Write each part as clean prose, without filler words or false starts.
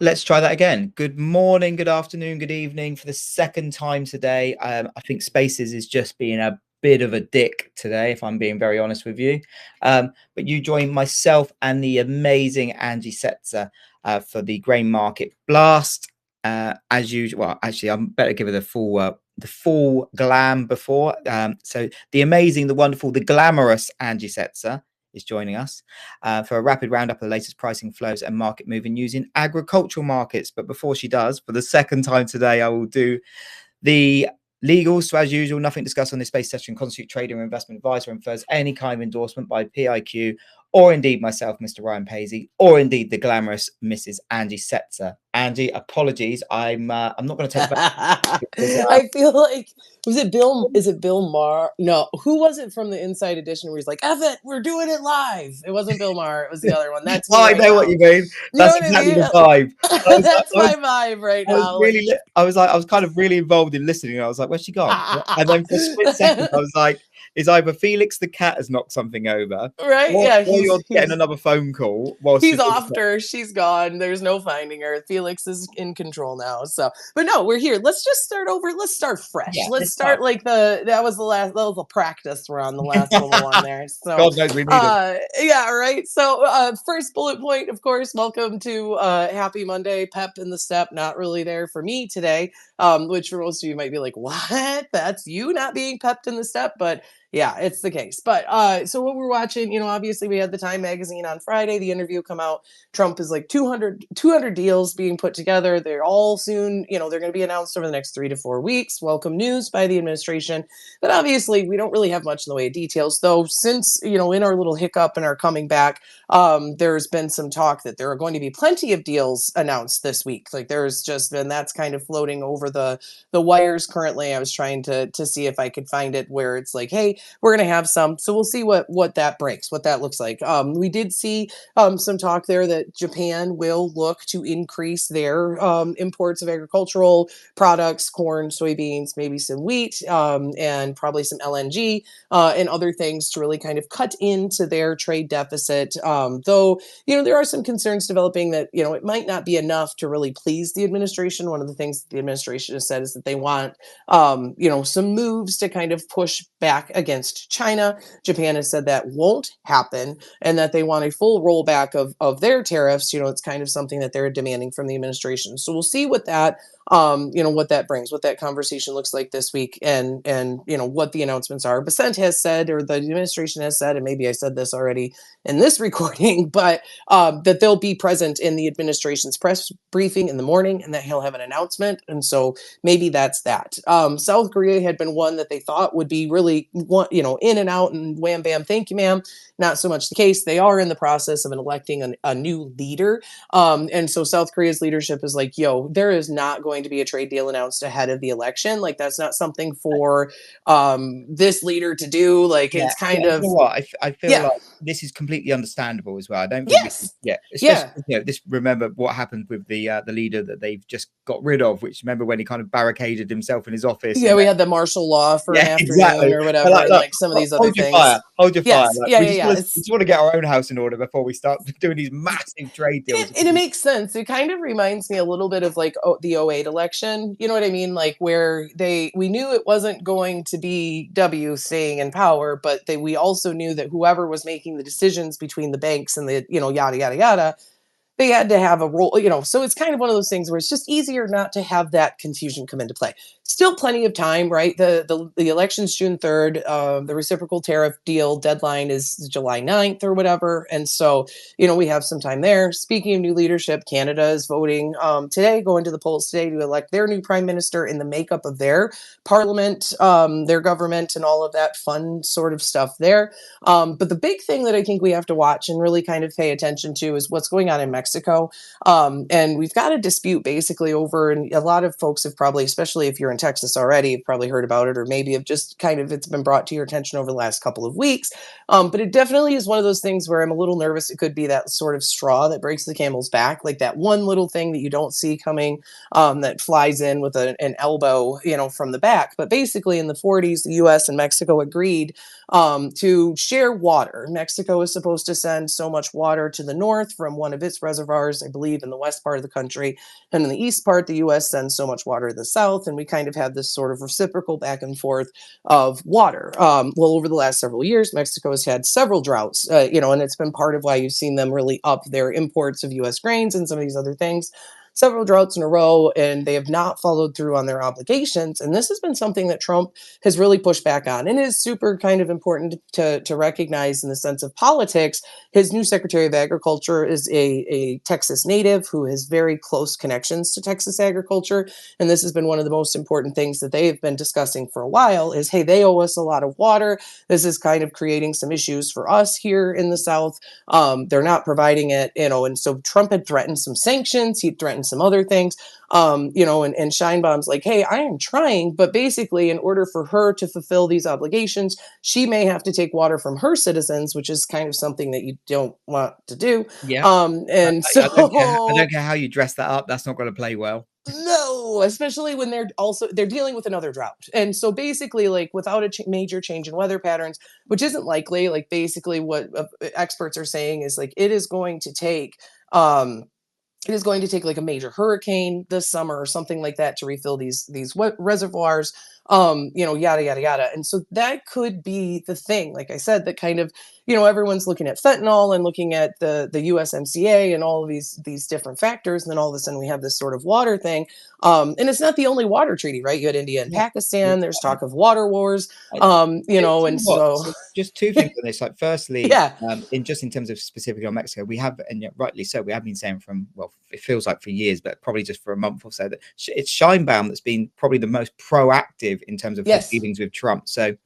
Let's try that again. Good morning, good afternoon, good evening for the second time today. I think Spaces is just being a bit of a dick today, if I'm being very honest with you. But you join myself and the amazing Angie Setzer for the grain market blast. As usual, well, actually, I'm better give her the full glam before. So the amazing, the wonderful, the glamorous Angie Setzer is joining us for a rapid roundup of the latest pricing flows and market moving news in agricultural markets. But before she does, for the second time today, I will do the legals. So as usual, nothing discussed on this space session constitute trader or investment advisor infers any kind of endorsement by PIQ or indeed myself, Mr. Ryan Paisley, or indeed the glamorous Mrs. Angie Setzer. Angie, apologies. I'm not going to take back because, I feel like was it Bill? Is it Bill Maher? No, who was it from the Inside Edition where he's like, "F it, we're doing it live." It wasn't Bill Maher. It was the other one. That's me I right know now. what you mean. You know That's what I exactly mean? the vibe. That's my vibe right I was now. really, I was kind of really involved in listening. I was like, "Where's she gone?" And then for a split second, I was like, "Is either Felix the cat has knocked something over, Right? Yeah, or he's you're getting another phone call whilst he's you're doing off her. She's gone. There's no finding her. Felix is in control now. So, but no, we're here. Let's just start over. Let's start fresh. yeah, Let's this time. start like that was the last, that was a practice run, the last little one there. So, God knows we need it. yeah, right. So, first bullet point, of course, welcome to Happy Monday. Pep in the step, not really there for me today. Which for most of you might be like, what? That's you not being pepped in the step, but yeah, it's the case. But so what we're watching, obviously we had the Time magazine on Friday, the interview come out. Trump is like 200 deals being put together. They're all soon, they're going to be announced over the next 3 to 4 weeks. Welcome news by the administration. But obviously we don't really have much in the way of details, though, since, in our little hiccup and our coming back, there's been some talk that there are going to be plenty of deals announced this week. Like there's just been, that's kind of floating over the wires currently. I was trying to see if I could find it where it's like, hey, we're going to have some. So we'll see what that breaks, what that looks like. We did see some talk there that Japan will look to increase their imports of agricultural products, corn, soybeans, maybe some wheat, and probably some LNG and other things to really kind of cut into their trade deficit. Though, there are some concerns developing that, it might not be enough to really please the administration. One of the things that the administration has said is that they want, some moves to kind of push back against China. Japan has said that won't happen and that they want a full rollback of their tariffs. It's kind of something that they're demanding from the administration. So we'll see what that what that brings, what that conversation looks like this week, and what the announcements are. Basent has said, or the administration has said, and maybe I said this already in this recording, but that they'll be present in the administration's press briefing in the morning, and that he'll have an announcement. And so maybe that's that. South Korea had been one that they thought would be really, in and out and wham bam, thank you, ma'am. Not so much the case. They are in the process of electing a new leader. And so South Korea's leadership is like, yo, there is not going to be a trade deal announced ahead of the election. Like, that's not something for this leader to do. Like, Yeah, it's kind you of, know what? I feel yeah, like this is completely understandable as well. I don't think we can, yes, yeah, especially yeah. this. Remember what happened with the leader that they've just got rid of. Which remember when he kind of barricaded himself in his office Yeah, and we had the martial law for an yeah, afternoon exactly. or But whatever, like, and look, like some of these other hold your fire, things. hold your fire. Yes, Like, yeah, we yeah, just yeah. want to, we just want to get our own house in order before we start doing these massive trade deals. And it makes sense. It kind of reminds me a little bit of like the '08 election. You know what I mean? Like where we knew it wasn't going to be W staying in power, but we also knew that whoever was making the decisions between the banks and the, yada, yada, yada, they had to have a role, so it's kind of one of those things where it's just easier not to have that confusion come into play. Still plenty of time, right? The election's June 3rd. The reciprocal tariff deal deadline is July 9th or whatever. And so, we have some time there. Speaking of new leadership, Canada is voting today, going to the polls today to elect their new prime minister in the makeup of their parliament, their government, and all of that fun sort of stuff there. But the big thing that I think we have to watch and really kind of pay attention to is what's going on in Mexico. And we've got a dispute basically over, and a lot of folks have probably, especially if you're in Texas already, have probably heard about it, or maybe have just kind of, it's been brought to your attention over the last couple of weeks. But it definitely is one of those things where I'm a little nervous. It could be that sort of straw that breaks the camel's back, like that one little thing that you don't see coming, that flies in with an elbow, from the back. But basically in the 40s, the US and Mexico agreed to share water. Mexico is supposed to send so much water to the north from one of its reservoirs, I believe, in the west part of the country. And in the east part, the US sends so much water to the south. And we kind of have this sort of reciprocal back and forth of water. Well, over the last several years, Mexico has had several droughts, and it's been part of why you've seen them really up their imports of US grains and some of these other things. Several droughts in a row, and they have not followed through on their obligations. And this has been something that Trump has really pushed back on, and is super kind of important to recognize in the sense of politics. His new Secretary of Agriculture is a Texas native who has very close connections to Texas agriculture. And this has been one of the most important things that they have been discussing for a while is, hey, they owe us a lot of water. This is kind of creating some issues for us here in the South. They're not providing it, and so Trump had threatened some sanctions. He threatened some other things, and Scheinbaum's like, hey, I am trying, but basically, in order for her to fulfill these obligations, she may have to take water from her citizens, which is kind of something that you don't want to do. Yeah. And I don't care. I so don't care how you dress that up. That's not going to play well. no, especially when they're dealing with another drought. And so basically, like, without a major change in weather patterns, which isn't likely, like, basically what experts are saying is, like, it is going to take like a major hurricane this summer or something like that to refill these reservoirs, yada yada yada. And so that could be the thing, like I said, that kind of, everyone's looking at fentanyl and looking at the USMCA and all of these different factors, and then all of a sudden we have this sort of water thing. And it's not the only water treaty, right? You had India and Yeah. Pakistan. There's talk of water wars, I tell you and what, so so just two things on this. Like, firstly, yeah, in terms of specifically on Mexico, we have, and yet rightly so, we have been saying from, well, it feels like for years, but probably just for a month or so, that it's Scheinbaum that's been probably the most proactive in terms of his yes, dealings with Trump. So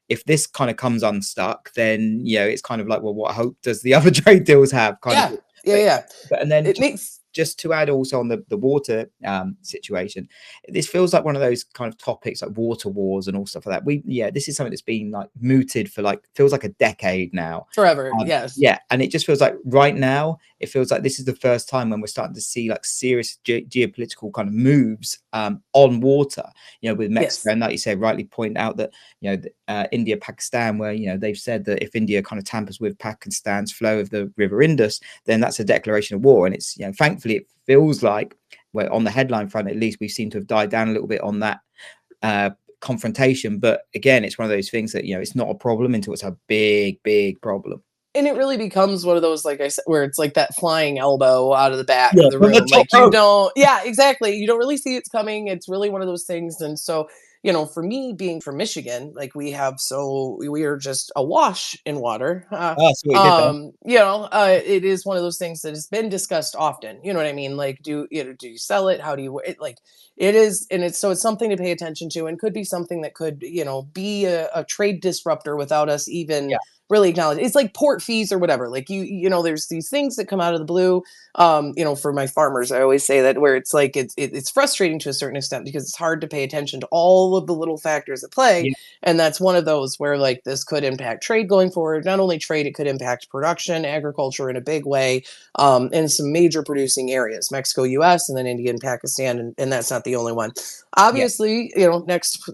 if this kind of comes unstuck, then it's kind of like, well, what hope does the other trade deals have? Kind of, yeah, yeah, but yeah. and then It makes just to add also on the water situation, this feels like one of those kind of topics like water wars and all stuff like that. This is something that's been like mooted for like, feels like a decade now. forever. Yes. Yeah, and it just feels like right now it feels like this is the first time when we're starting to see like serious geopolitical kind of moves on water, with Mexico. Yes. And like you say, rightly point out that India, Pakistan, where they've said that if India kind of tampers with Pakistan's flow of the River Indus, then that's a declaration of war. And it's thankfully it feels like, well, on the headline front at least, we seem to have died down a little bit on that confrontation. But again, it's one of those things that it's not a problem until it's a big problem. And it really becomes one of those, like I said, where it's like that flying elbow out of the back Yeah, of the from the room. top Like, you rope. don't, yeah, exactly. You don't really see it's coming. It's really one of those things. And so, for me being from Michigan, like we are just awash in water. Oh, I see what you did there. It is one of those things that has been discussed often. You know what I mean? Like, do you sell it? How do you, like, it is, and it's something to pay attention to, and could be something that could, be a trade disruptor without us even Yeah, really acknowledge. It's like port fees or whatever. Like, there's these things that come out of the blue. For my farmers, I always say that, where it's like it's frustrating to a certain extent because it's hard to pay attention to all of the little factors at play. yeah, And that's one of those where, like, this could impact trade going forward. Not only trade, it could impact production, agriculture in a big way, in some major producing areas, Mexico, US, and then India and Pakistan. And that's not the only one. yeah. Obviously, next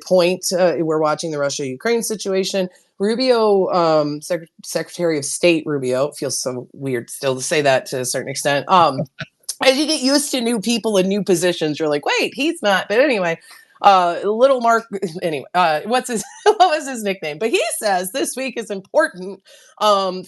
point, we're watching the Russia-Ukraine situation. Rubio, Secretary of State Rubio, it feels so weird still to say that to a certain extent. As you get used to new people and new positions, you're like, wait, he's not. But anyway, little Mark. Anyway, what's his what was his nickname? But he says this week is important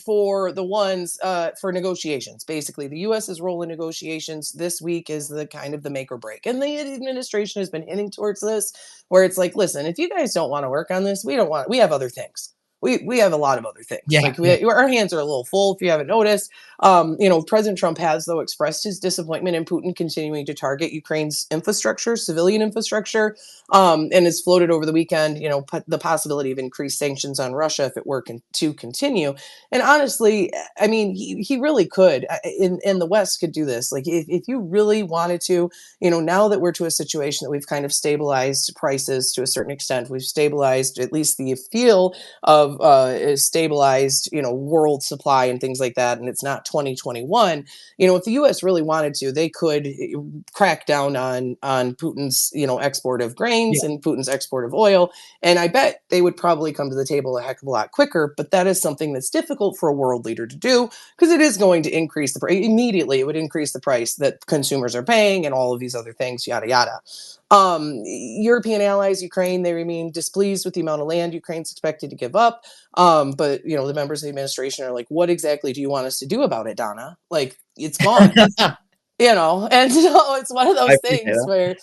for the ones for negotiations. Basically, the U.S.'s role in negotiations this week is the kind of the make or break, and the administration has been hinting towards this, where it's like, listen, if you guys don't want to work on this, we don't want. We have other things. We have a lot of other things. Yeah, Like, yeah, our hands are a little full. If you haven't noticed, President Trump has, though, expressed his disappointment in Putin continuing to target Ukraine's infrastructure, civilian infrastructure, and has floated over the weekend, the possibility of increased sanctions on Russia if it were to continue. And honestly, I mean, he really could, in the West could do this. Like, if you really wanted to, now that we're to a situation that we've kind of stabilized prices to a certain extent, we've stabilized at least the feel of of a stabilized, world supply and things like that, and it's not 2021, if the U.S. really wanted to, they could crack down on Putin's, export of Yeah. grains and Putin's export of oil, and I bet they would probably come to the table a heck of a lot quicker. But that is something that's difficult for a world leader to do because it is going to increase the price immediately. It would increase the price that consumers are paying and all of these other things, yada yada. European allies, Ukraine, they remain displeased with the amount of land Ukraine's expected to give up. But the members of the administration are like, what exactly do you want us to do about it, Donna? Like, it's gone. And so it's one of I those appreciate things that. where,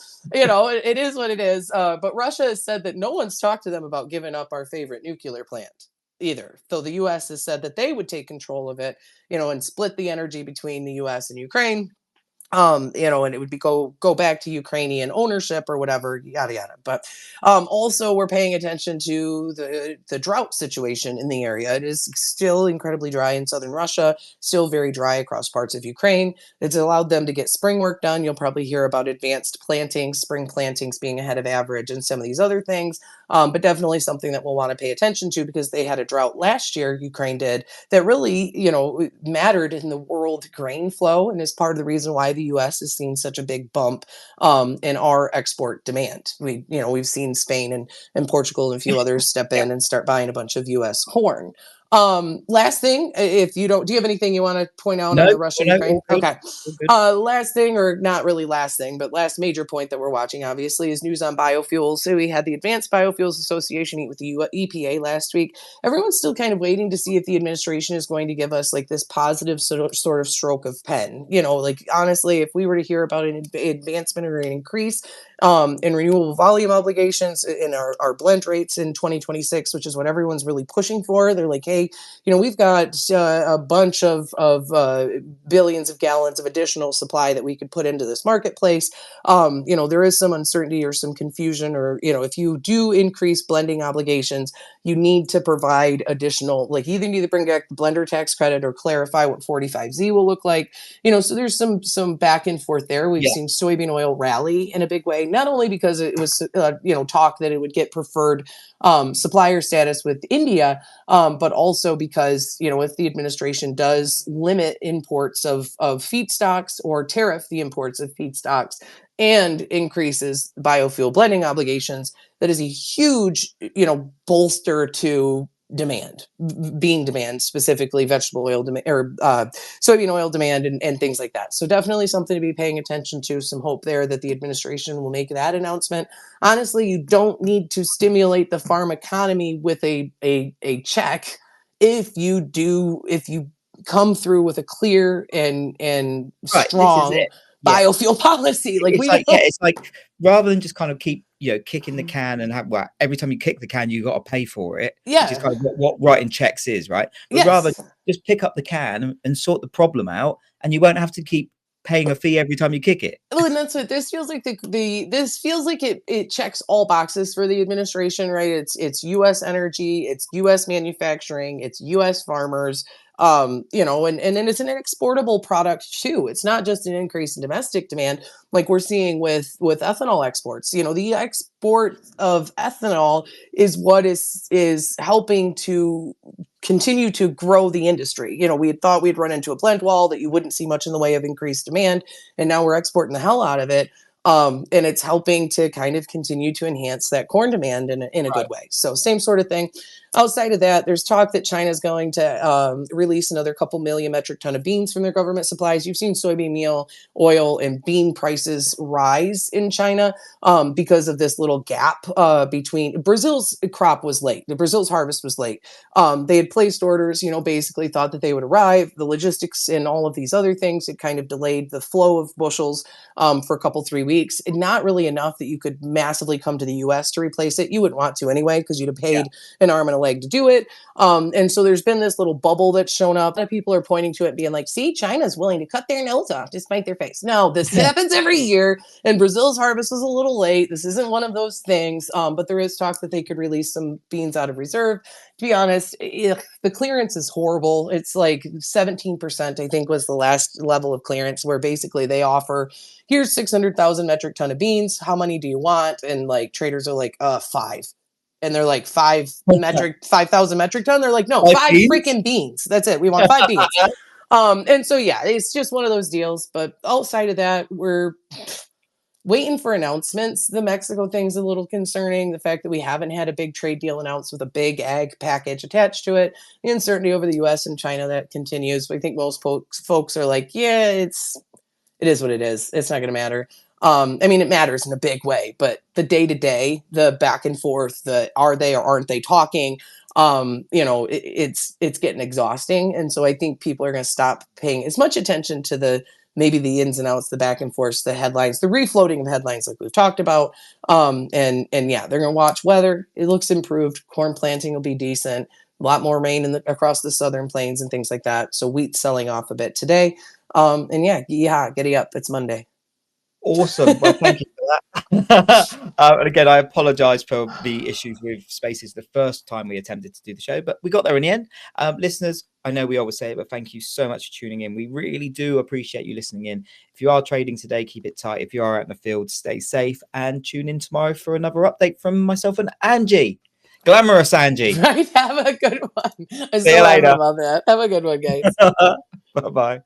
it is what it is. But Russia has said that no one's talked to them about giving up our favorite nuclear plant either. Though the US has said that they would take control of it, and split the energy between the US and Ukraine, and it would be go back to Ukrainian ownership or whatever, yada yada. But also, we're paying attention to the drought situation in the area. It is still incredibly dry in southern Russia, still very dry across parts of Ukraine. It's allowed them to get spring work done. You'll probably hear about advanced plantings, spring plantings being ahead of average, and some of these other things. But definitely something that we'll want to pay attention to because they had a drought last year. Ukraine did that really, mattered in the world grain flow and is part of the reason why the U.S. has seen such a big bump in our export demand. We've seen Spain and Portugal and a few others step Yeah. in and start buying a bunch of U.S. corn. Last thing, if you don't, do you have anything you want to point out No, on the no, Russia no, Ukraine? all good. Okay. All good. Last thing, or not really last thing, but last major point that we're watching, obviously, is news on biofuels. So we had the Advanced Biofuels Association meet with the EPA last week. Everyone's still kind of waiting to see if the administration is going to give us like this positive sort of stroke of pen. Like honestly, if we were to hear about an advancement or an increase in renewable volume obligations in our blend rates in 2026, which is what everyone's really pushing for, they're like, hey, we've got a bunch of billions of gallons of additional supply that we could put into this marketplace. There is some uncertainty or some confusion, or if you do increase blending obligations, you need to provide additional, like either need to bring back the blender tax credit or clarify what 45Z will look like. So there's some back and forth there. We've Yeah. seen soybean oil rally in a big way, not only because it was talk that it would get preferred supplier status with India, but also because if the administration does limit imports of feedstocks or tariff the imports of feedstocks and increases biofuel blending obligations, that is a huge bolster to demand, bean demand, specifically vegetable oil demand or soybean oil demand, and things like that. So definitely something to be paying attention to. Some hope there that the administration will make that announcement. Honestly, you don't need to stimulate the farm economy with a check if you come through with a clear and Right. This is strong it. Yeah. biofuel policy. Like It's we like, don't. it's like rather than just kind of keep, kicking the can and have, well, every time you kick the can, you got to pay for it, which is Yeah. kind of what writing checks is, right? But rather Yes. just pick up the can and sort the problem out, and you won't have to keep paying a fee every time you kick it. Well, and that's what this feels like. This feels like it checks all boxes for the administration, right? It's U.S. energy, it's U.S. manufacturing, it's U.S. farmers, and then it's an exportable product too. It's not just an increase in domestic demand, like we're seeing with ethanol exports. The export of ethanol is what is helping to continue to grow the industry. We had thought we'd run into a blend wall, that you wouldn't see much in the way of increased demand, and now we're exporting the hell out of it. And it's helping to kind of continue to enhance that corn demand in a Right. good way. So same sort of thing. Outside of that, there's talk that China's going to release another couple million metric ton of beans from their government supplies. You've seen soybean meal, oil, and bean prices rise in China because of this little gap between Brazil's crop was late. Brazil's harvest was late. They had placed orders, basically thought that they would arrive. The logistics and all of these other things had kind of delayed the flow of bushels for a couple, 3 weeks. And not really enough that you could massively come to the US to replace it. You wouldn't want to anyway, because you'd have Yeah. paid an arm and a leg to do it. And so there's been this little bubble that's shown up. And people are pointing to it being like, see, China's willing to cut their nose off to spite their face. No, this happens every year. And Brazil's harvest was a little late. This isn't one of those things. But there is talk that they could release some beans out of reserve. To be honest, the clearance is horrible. It's like 17%, I think, was the last level of clearance, where basically they offer, here's 600,000 metric ton of beans. How many do you want? And like traders are like, 5. and they're like 5,000 metric ton. They're like, no, Like five beans? freaking beans. That's it. We want 5 beans. And so yeah, it's just one of those deals. But outside of that, we're waiting for announcements. The Mexico thing's a little concerning. The fact that we haven't had a big trade deal announced with a big ag package attached to it. The uncertainty over the US and China that continues. I think most folks are like, yeah, it is what it is. It's not going to matter. I mean, it matters in a big way, but the day to day, the back and forth, the are they or aren't they talking, it's getting exhausting. And so I think people are going to stop paying as much attention to maybe the ins and outs, the back and forth, the headlines, the refloating of headlines like we've talked about. And yeah, they're going to watch weather. It looks improved. Corn planting will be decent. A lot more rain across the southern plains and things like that. So wheat selling off a bit today. And yeah, giddy up. It's Monday. Awesome. Well, thank you for that. And again, I apologize for the issues with spaces the first time we attempted to do the show, but we got there in the end. Listeners, I know we always say it, but thank you so much for tuning in. We really do appreciate you listening in. If you are trading today, keep it tight. If you are out in the field, stay safe and tune in tomorrow for another update from myself and Angie. Glamorous Angie. Right. Have a good one. I See you still laugh later. about that. Have a good one, guys. Bye-bye.